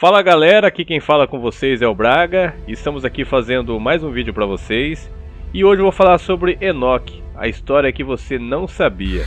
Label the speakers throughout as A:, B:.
A: Fala galera, aqui quem fala com vocês é o Braga e estamos aqui fazendo mais um vídeo para vocês. E hoje eu vou falar sobre Enoque, a história que você não sabia.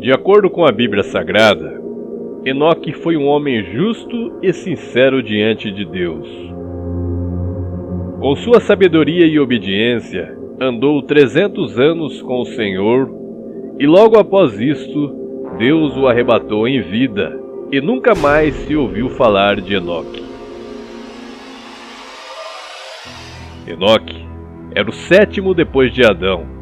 A: De acordo com a Bíblia Sagrada, Enoque foi um homem justo e sincero diante de Deus. Com sua sabedoria e obediência, andou 300 anos com o Senhor, e logo após isto, Deus o arrebatou em vida, e nunca mais se ouviu falar de Enoque. Enoque era o sétimo depois de Adão,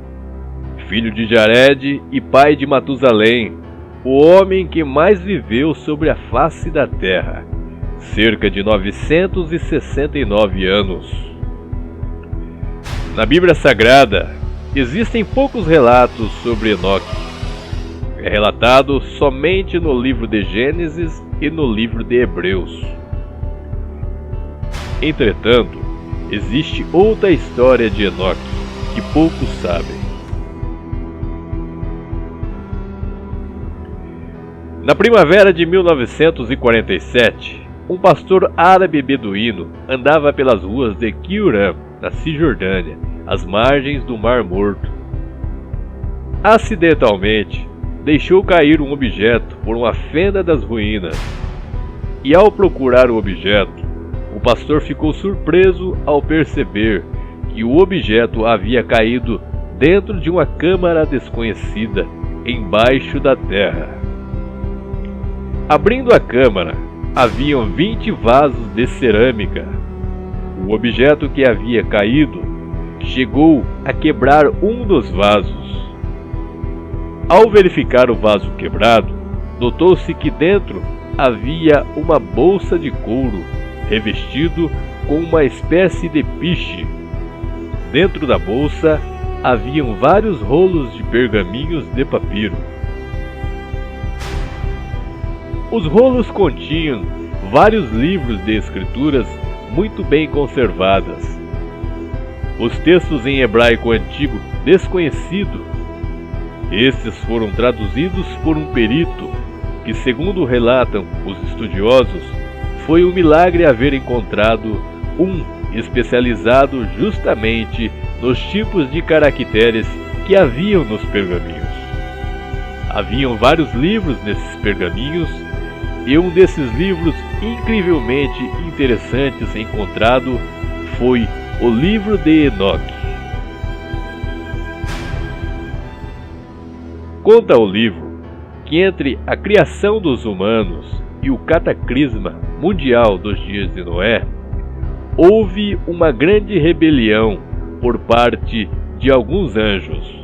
A: filho de Jared e pai de Matusalém, o homem que mais viveu sobre a face da terra, cerca de 969 anos. Na Bíblia Sagrada, existem poucos relatos sobre Enoque. É relatado somente no livro de Gênesis e no livro de Hebreus. Entretanto, existe outra história de Enoque que poucos sabem. Na primavera de 1947, um pastor árabe beduíno andava pelas ruas de Quiram, na Cisjordânia, às margens do Mar Morto. Acidentalmente, deixou cair um objeto por uma fenda das ruínas, e ao procurar o objeto, o pastor ficou surpreso ao perceber que o objeto havia caído dentro de uma câmara desconhecida, embaixo da terra. Abrindo a câmara, haviam 20 vasos de cerâmica. O objeto que havia caído chegou a quebrar um dos vasos. Ao verificar o vaso quebrado, notou-se que dentro havia uma bolsa de couro revestido com uma espécie de piche. Dentro da bolsa haviam vários rolos de pergaminhos de papiro. Os rolos continham vários livros de escrituras muito bem conservadas. Os textos em hebraico antigo desconhecido. Estes foram traduzidos por um perito que, segundo relatam os estudiosos, foi um milagre haver encontrado um especializado justamente nos tipos de caracteres que haviam nos pergaminhos. Haviam vários livros nesses pergaminhos, e um desses livros incrivelmente interessantes encontrado foi o livro de Enoque. Conta o livro que entre a criação dos humanos e o cataclisma mundial dos dias de Noé, houve uma grande rebelião por parte de alguns anjos.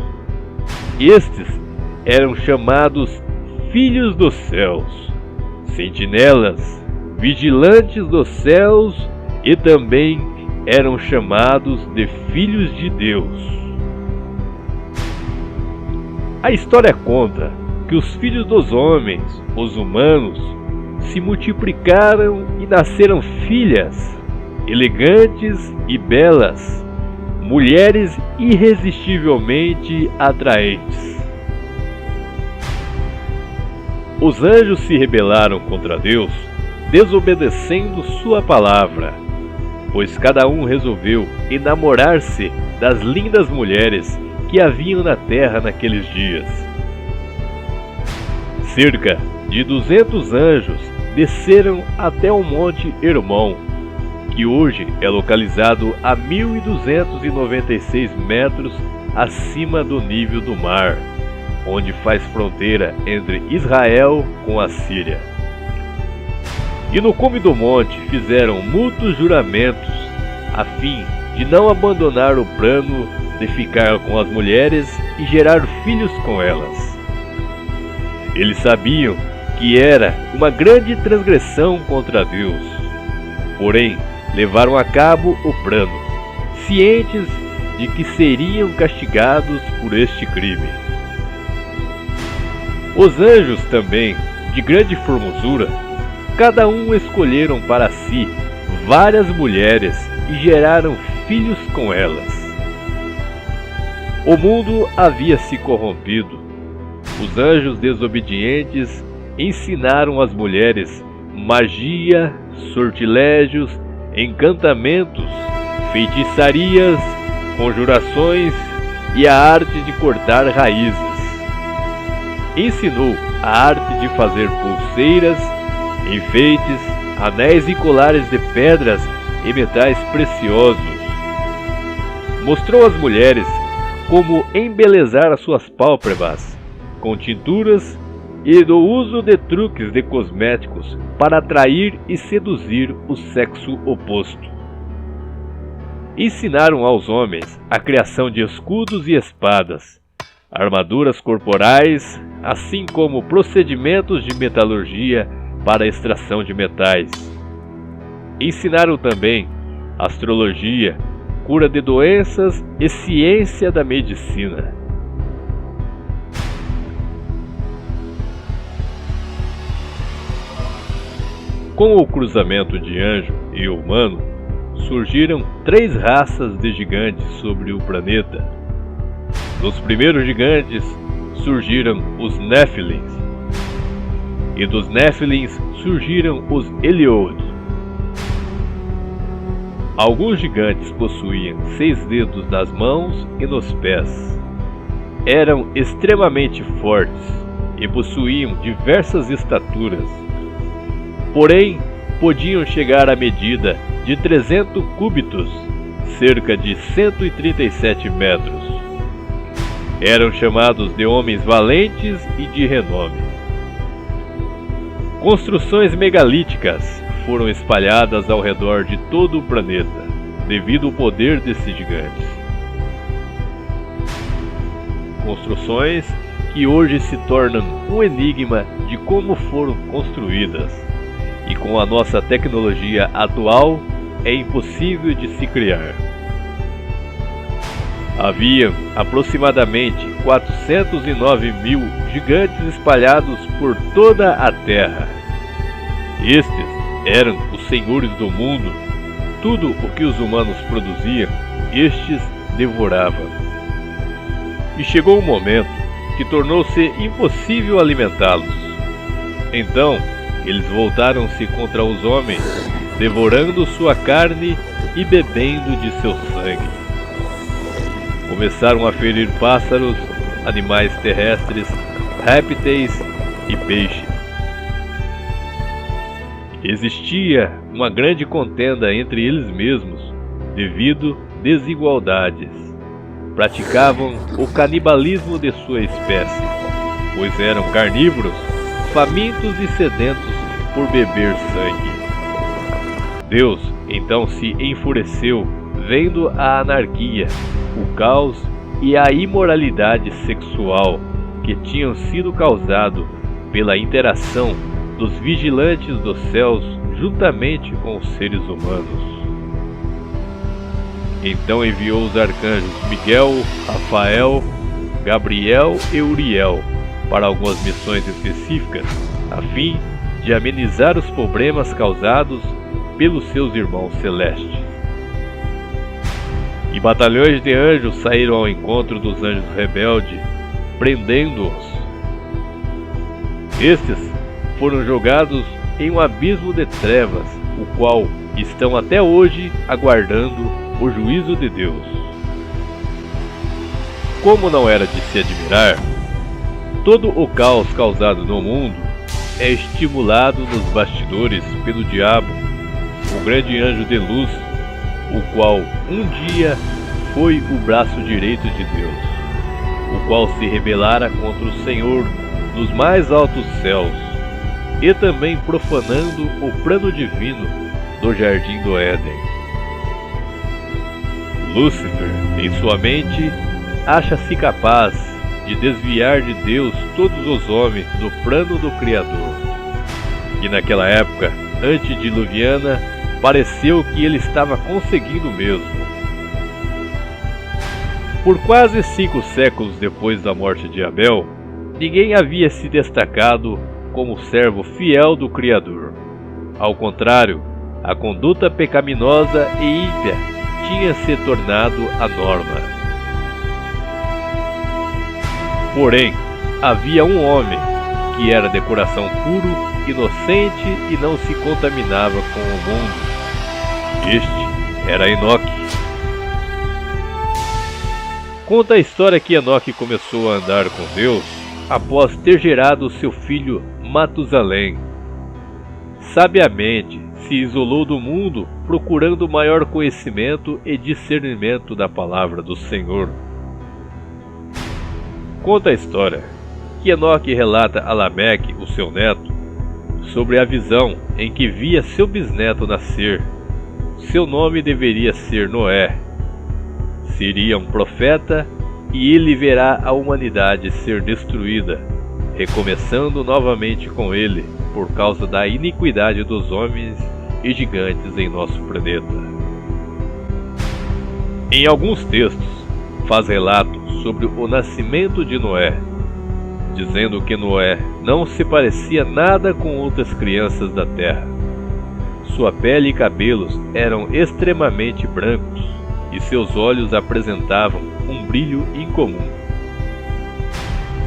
A: Estes eram chamados filhos dos céus, sentinelas, vigilantes dos céus, e também eram chamados de filhos de Deus. A história conta que os filhos dos homens, os humanos, se multiplicaram e nasceram filhas, elegantes e belas, mulheres irresistivelmente atraentes. Os anjos se rebelaram contra Deus, desobedecendo sua palavra, pois cada um resolveu enamorar-se das lindas mulheres que haviam na terra naqueles dias. Cerca de 200 anjos desceram até o Monte Hermon, que hoje é localizado a 1.296 metros acima do nível do mar, onde faz fronteira entre Israel com a Síria. E no cume do monte fizeram mútuos juramentos, a fim de não abandonar o plano de ficar com as mulheres e gerar filhos com elas. Eles sabiam que era uma grande transgressão contra Deus. Porém, levaram a cabo o plano, cientes de que seriam castigados por este crime. Os anjos também, de grande formosura, cada um escolheram para si várias mulheres e geraram filhos com elas. O mundo havia se corrompido. Os anjos desobedientes ensinaram às mulheres magia, sortilégios, encantamentos, feitiçarias, conjurações e a arte de cortar raízes. Ensinou a arte de fazer pulseiras, enfeites, anéis e colares de pedras e metais preciosos. Mostrou às mulheres como embelezar as suas pálpebras com tinturas e do uso de truques de cosméticos para atrair e seduzir o sexo oposto. Ensinaram aos homens a criação de escudos e espadas, armaduras corporais, assim como procedimentos de metalurgia para a extração de metais. Ensinaram também astrologia, cura de doenças e ciência da medicina. Com o cruzamento de anjo e humano, surgiram 3 raças de gigantes sobre o planeta. Dos primeiros gigantes surgiram os Néfilins, e dos Néfilins surgiram os Eliod. Alguns gigantes possuíam 6 dedos nas mãos e nos pés. Eram extremamente fortes e possuíam diversas estaturas. Porém, podiam chegar à medida de 300 cúbitos, cerca de 137 metros. Eram chamados de homens valentes e de renome. Construções megalíticas foram espalhadas ao redor de todo o planeta, devido ao poder desses gigantes. Construções que hoje se tornam um enigma de como foram construídas, e com a nossa tecnologia atual é impossível de se criar. Havia aproximadamente 409 mil gigantes espalhados por toda a Terra. Estes eram os senhores do mundo. Tudo o que os humanos produziam, estes devoravam. E chegou um momento que tornou-se impossível alimentá-los. Então, eles voltaram-se contra os homens, devorando sua carne e bebendo de seu sangue. Começaram a ferir pássaros, animais terrestres, répteis e peixes. Existia uma grande contenda entre eles mesmos, devido a desigualdades. Praticavam o canibalismo de sua espécie, pois eram carnívoros, famintos e sedentos por beber sangue. Deus então se enfureceu, vendo a anarquia, o caos e a imoralidade sexual que tinham sido causado pela interação dos vigilantes dos céus juntamente com os seres humanos. Então enviou os arcanjos Miguel, Rafael, Gabriel e Uriel para algumas missões específicas, a fim de amenizar os problemas causados pelos seus irmãos celestes. E batalhões de anjos saíram ao encontro dos anjos rebeldes, prendendo-os. Estes foram jogados em um abismo de trevas, o qual estão até hoje aguardando o juízo de Deus. Como não era de se admirar, todo o caos causado no mundo é estimulado nos bastidores pelo diabo, o grande anjo de luz, o qual um dia foi o braço direito de Deus, o qual se rebelara contra o Senhor nos mais altos céus, e também profanando o plano divino do jardim do Éden. Lúcifer, em sua mente, acha-se capaz de desviar de Deus todos os homens do plano do Criador. E naquela época antediluviana, pareceu que ele estava conseguindo mesmo. Por quase 5 séculos depois da morte de Abel, ninguém havia se destacado como servo fiel do Criador. Ao contrário, a conduta pecaminosa e ímpia tinha se tornado a norma. Porém, havia um homem que era de coração puro, inocente e não se contaminava com o mundo. Este era Enoque. Conta a história que Enoque começou a andar com Deus após ter gerado seu filho Matusalém. Sabiamente se isolou do mundo, procurando maior conhecimento e discernimento da palavra do Senhor. Conta a história que Enoque relata a Lameque, o seu neto, sobre a visão em que via seu bisneto nascer. Seu nome deveria ser Noé. Seria um profeta e ele verá a humanidade ser destruída, recomeçando novamente com ele por causa da iniquidade dos homens e gigantes em nosso planeta. Em alguns textos, faz relato sobre o nascimento de Noé, dizendo que Noé não se parecia nada com outras crianças da terra. Sua pele e cabelos eram extremamente brancos e seus olhos apresentavam um brilho incomum.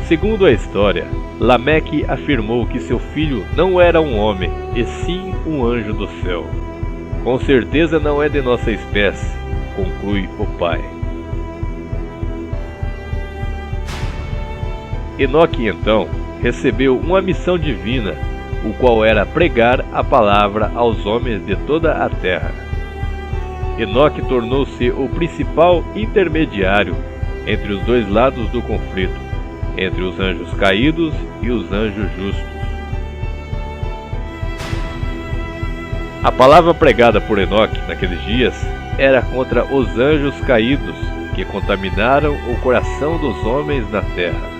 A: Segundo a história, Lameque afirmou que seu filho não era um homem, e sim um anjo do céu. Com certeza não é de nossa espécie, conclui o pai. Enoque então recebeu uma missão divina, o qual era pregar a palavra aos homens de toda a terra. Enoque tornou-se o principal intermediário entre os dois lados do conflito, entre os anjos caídos e os anjos justos. A palavra pregada por Enoque naqueles dias era contra os anjos caídos que contaminaram o coração dos homens na terra.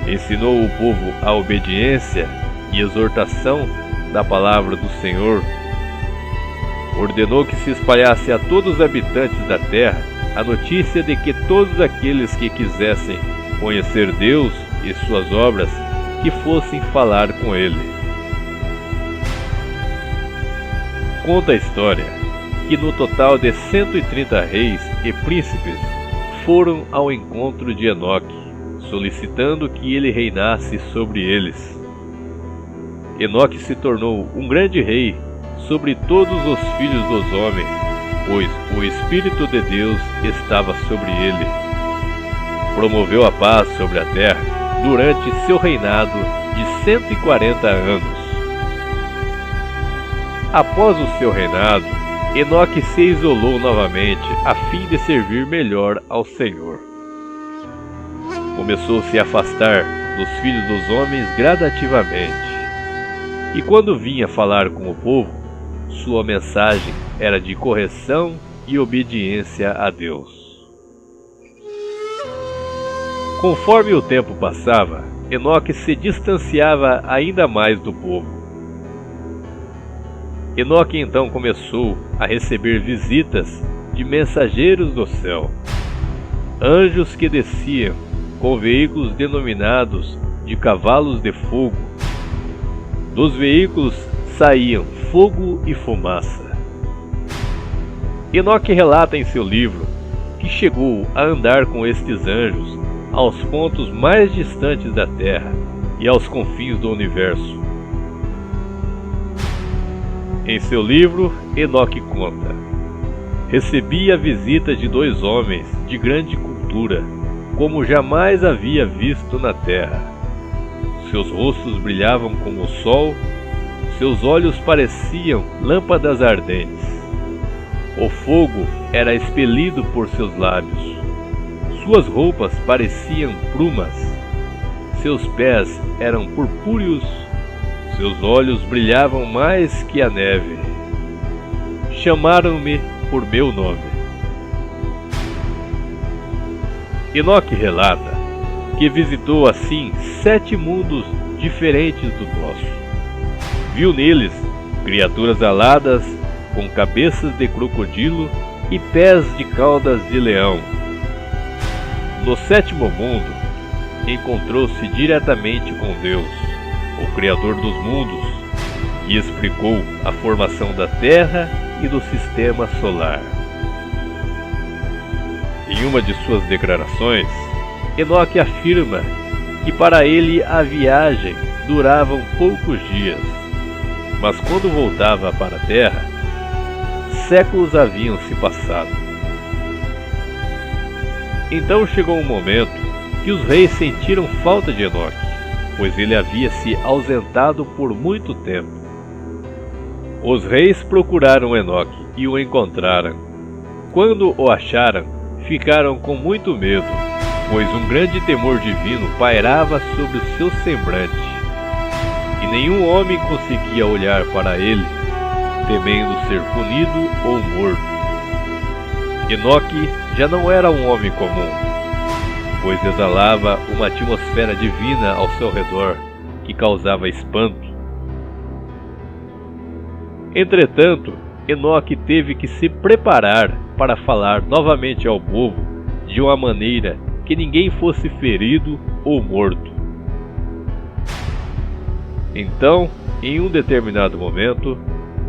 A: Ensinou o povo a obediência e exortação da palavra do Senhor. Ordenou que se espalhasse a todos os habitantes da terra a notícia de que todos aqueles que quisessem conhecer Deus e suas obras, que fossem falar com ele. Conta a história que no total de 130 reis e príncipes foram ao encontro de Enoque, solicitando que ele reinasse sobre eles. Enoque se tornou um grande rei sobre todos os filhos dos homens, pois o Espírito de Deus estava sobre ele. Promoveu a paz sobre a terra durante seu reinado de 140 anos. Após o seu reinado, Enoque se isolou novamente a fim de servir melhor ao Senhor. Começou a se afastar dos filhos dos homens gradativamente. E quando vinha falar com o povo, sua mensagem era de correção e obediência a Deus. Conforme o tempo passava, Enoque se distanciava ainda mais do povo. Enoque então começou a receber visitas de mensageiros do céu, anjos que desciam com veículos denominados de cavalos de fogo. Dos veículos saíam fogo e fumaça. Enoque relata em seu livro que chegou a andar com estes anjos aos pontos mais distantes da terra e aos confins do universo. Em seu livro, Enoque conta: recebi a visita de 2 homens de grande cultura, como jamais havia visto na terra. Seus rostos brilhavam como o sol, seus olhos pareciam lâmpadas ardentes. O fogo era expelido por seus lábios. Suas roupas pareciam plumas. Seus pés eram purpúreos. Seus olhos brilhavam mais que a neve. Chamaram-me por meu nome. Enoque relata que visitou assim 7 mundos diferentes do nosso, Viu neles criaturas aladas com cabeças de crocodilo e pés de caudas de leão. No sétimo mundo, encontrou-se diretamente com Deus, o Criador dos mundos, e explicou a formação da Terra e do Sistema Solar. Em uma de suas declarações, Enoque afirma que para ele a viagem durava poucos dias, mas quando voltava para a Terra, séculos haviam se passado. Então chegou um momento que os reis sentiram falta de Enoque, pois ele havia se ausentado por muito tempo. Os reis procuraram Enoque e o encontraram. Quando o acharam, ficaram com muito medo, pois um grande temor divino pairava sobre o seu semblante, e nenhum homem conseguia olhar para ele, temendo ser punido ou morto. Enoque já não era um homem comum, pois exalava uma atmosfera divina ao seu redor que causava espanto. Entretanto, Enoque teve que se preparar para falar novamente ao povo de uma maneira que ninguém fosse ferido ou morto. Então, em um determinado momento,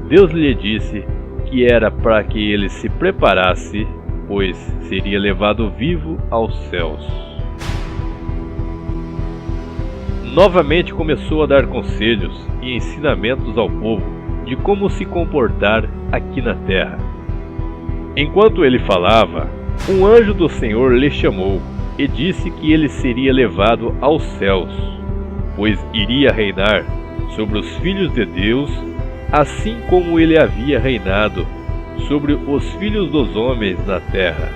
A: Deus lhe disse que era para que ele se preparasse, pois seria levado vivo aos céus. Novamente começou a dar conselhos e ensinamentos ao povo de como se comportar aqui na terra. Enquanto ele falava, um anjo do Senhor lhe chamou e disse que ele seria levado aos céus, pois iria reinar sobre os filhos de Deus, assim como ele havia reinado sobre os filhos dos homens na terra.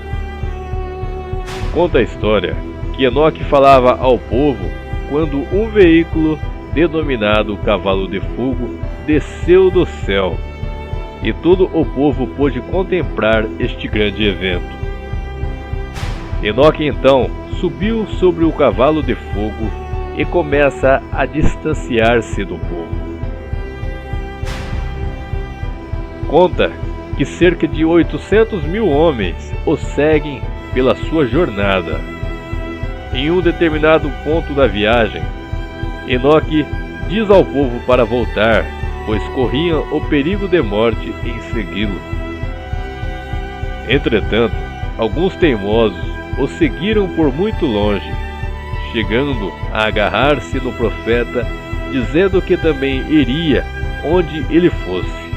A: Conta a história que Enoque falava ao povo quando um veículo denominado Cavalo de Fogo desceu do céu, e todo o povo pôde contemplar este grande evento. Enoque então subiu sobre o cavalo de fogo e começa a distanciar-se do povo. Conta que cerca de 800 mil homens o seguem pela sua jornada. Em um determinado ponto da viagem, Enoque diz ao povo para voltar, pois corriam o perigo de morte em segui-lo. Entretanto, alguns teimosos o seguiram por muito longe, chegando a agarrar-se no profeta, dizendo que também iria onde ele fosse.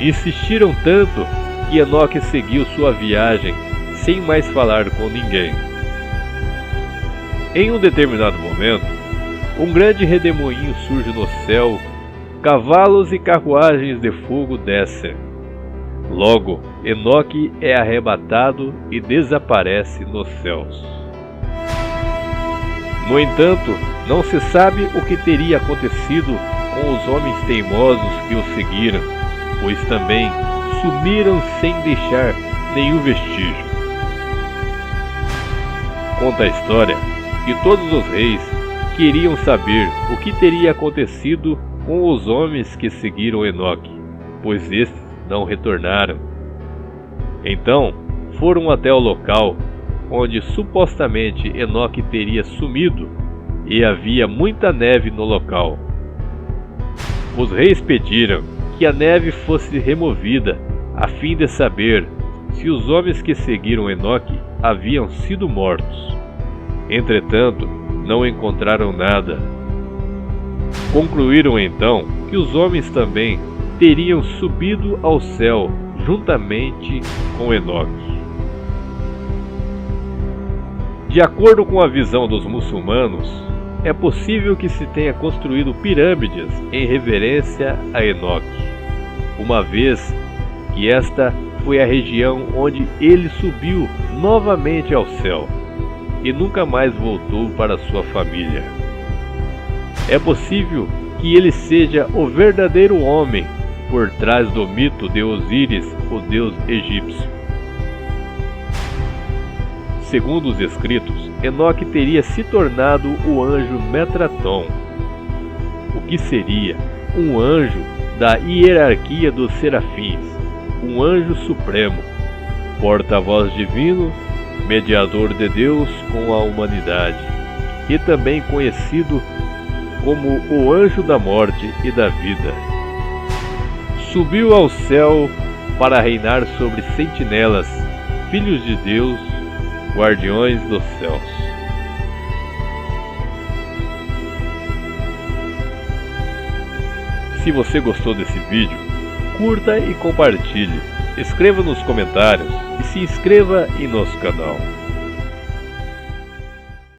A: Insistiram tanto que Enoque seguiu sua viagem sem mais falar com ninguém. Em um determinado momento, um grande redemoinho surge no céu, cavalos e carruagens de fogo descem. Logo, Enoque é arrebatado e desaparece nos céus. No entanto, não se sabe o que teria acontecido com os homens teimosos que o seguiram, pois também sumiram sem deixar nenhum vestígio. Conta a história que todos os reis queriam saber o que teria acontecido com os homens que seguiram Enoque, pois estes não retornaram. Então foram até o local onde supostamente Enoque teria sumido, e havia muita neve no local. Os reis pediram que a neve fosse removida, a fim de saber se os homens que seguiram Enoque haviam sido mortos. Entretanto, não encontraram nada. Concluíram então que os homens também teriam subido ao céu juntamente com Enoque. De acordo com a visão dos muçulmanos, é possível que se tenha construído pirâmides em reverência a Enoque, uma vez que esta foi a região onde ele subiu novamente ao céu e nunca mais voltou para sua família. É possível que ele seja o verdadeiro homem por trás do mito de Osíris, o deus egípcio. Segundo os escritos, Enoque teria se tornado o anjo Metraton. o que seria um anjo da hierarquia dos serafins, um anjo supremo, porta-voz divino, mediador de Deus com a humanidade, e também conhecido como o anjo da morte e da vida. Subiu ao céu para reinar sobre sentinelas, filhos de Deus, guardiões dos céus. Se você gostou desse vídeo, curta e compartilhe, escreva nos comentários e se inscreva em nosso canal.